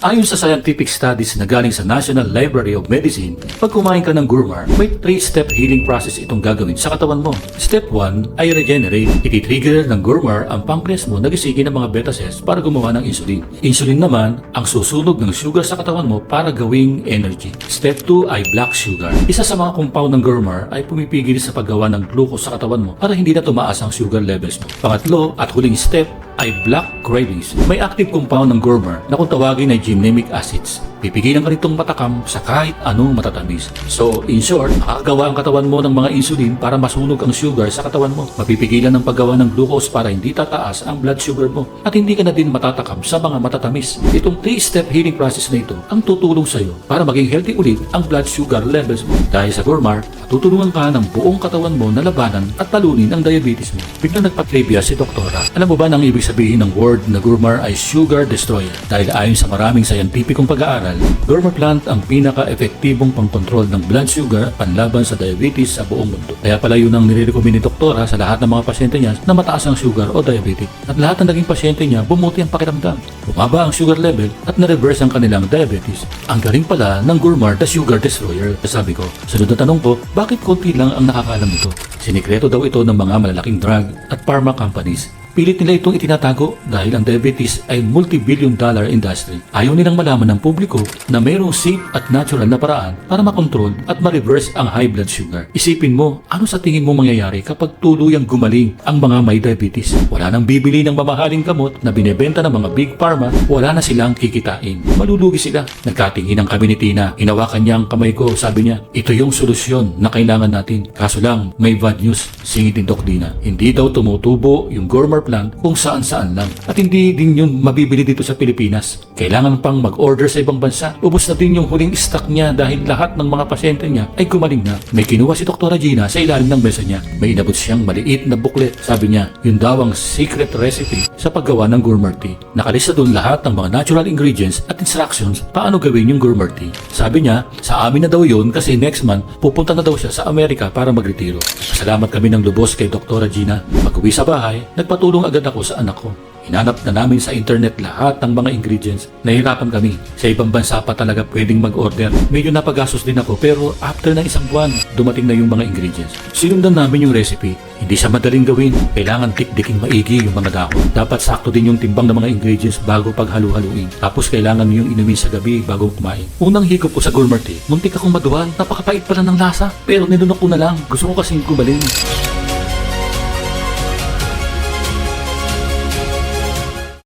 Ayon sa scientific studies na galing sa National Library of Medicine, pag kumain ka ng Gourmar, may 3-step healing process itong gagawin sa katawan mo. Step 1 ay regenerate. Iti-trigger ng Gourmar ang pancreas mo na gisingin ng mga beta cells para gumawa ng insulin. Insulin naman ang susunog ng sugar sa katawan mo para gawing energy. Step 2 ay black sugar. Isa sa mga compound ng Gourmar ay pumipigil sa paggawa ng glucose sa katawan mo para hindi na tumaas ang sugar levels mo. Pangatlo at huling step ay black cravings. May active compound ng Gourmar na kung tawagin ay gymnemic acids. Pipigilan ka nitong matakam sa kahit anong matatamis. So, in short, makakagawa ang katawan mo ng mga insulin para masunog ang sugar sa katawan mo. Mapipigilan ng paggawa ng glucose para hindi tataas ang blood sugar mo at hindi ka na din matatakam sa mga matatamis. Itong 3-step healing process na ito ang tutulong sa iyo para maging healthy ulit ang blood sugar levels mo. Dahil sa Gourmar, tutulungan ka ng buong katawan mo na labanan at talunin ang diabetes mo. Biglang nagpa-trivia si Doktora. Alam mo ba nang ibig sabihin ng word na Gourmar ay sugar destroyer? Dahil ayon sa maraming scientificong pag-aaral, Gourmar plant ang pinaka-epektibong pangkontrol ng blood sugar panlaban sa diabetes sa buong mundo. Kaya pala yun ang nire-recommend ni Doktora sa lahat ng mga pasyente niya na mataas ang sugar o diabetic. At lahat ng naging pasyente niya bumuti ang pakiramdam. Bumaba ang sugar level at na-reverse ang kanilang diabetes. Ang galing pala ng Gourmar the sugar destroyer. Sabi ko, sunod na tanong ko, bakit konti lang ang nakakaalam nito? Sinikreto daw ito ng mga malalaking drug at pharma companies. Pilit nila itong itinatago dahil ang diabetes ay multi-billion-dollar industry. Ayaw nilang malaman ng publiko na mayroong safe at natural na paraan para makontrol at ma-reverse ang high blood sugar. Isipin mo, ano sa tingin mo mangyayari kapag tuluyang gumaling ang mga may diabetes? Wala nang bibili ng mamahaling gamot na binebenta ng mga big pharma, wala na silang kikitain. Malulugi sila. Nagkatinginan kami ni Tina. Hinawakan niya ang kamay ko, sabi niya, ito yung solusyon na kailangan natin. Kaso lang, may bad news, singit ni Doc Dina. Hindi daw tumutubo yung Gourmar plant kung saan-saan lang. At hindi din yun mabibili dito sa Pilipinas. Kailangan pang mag-order sa ibang bansa. Ubos na din yung huling stock niya dahil lahat ng mga pasyente niya ay gumaling na. May kinuha si Dr. Gina sa ilalim ng mesa niya. May inabot siyang maliit na booklet. Sabi niya, yun daw ang secret recipe sa paggawa ng Gourmar tea. Nakalista doon lahat ng mga natural ingredients at instructions paano gawin yung Gourmar tea. Sabi niya, sa amin na daw yun kasi next month pupunta na daw siya sa Amerika para magretiro. Salamat kami ng lubos kay Dr. Gina. Pag-uwi sa bahay, nagpatulong agad ako sa anak ko. Hinanap na namin sa internet lahat ng mga ingredients. Nahirapan kami. Sa ibang bansa pa talaga pwedeng mag-order. Medyo napagastos din ako pero after ng isang buwan, dumating na yung mga ingredients. Sinundan namin yung recipe. Hindi siya madaling gawin. Kailangan tikdiking maigi yung mga dahon. Dapat sakto din yung timbang ng mga ingredients bago paghalu-haluin. Tapos kailangan yung inumin sa gabi bago kumain. Unang higop ko sa Gourmar tea, muntik akong maduwal. Napakapait pala ng lasa. Pero nilunok ko na lang. Gusto ko kasing gumaling.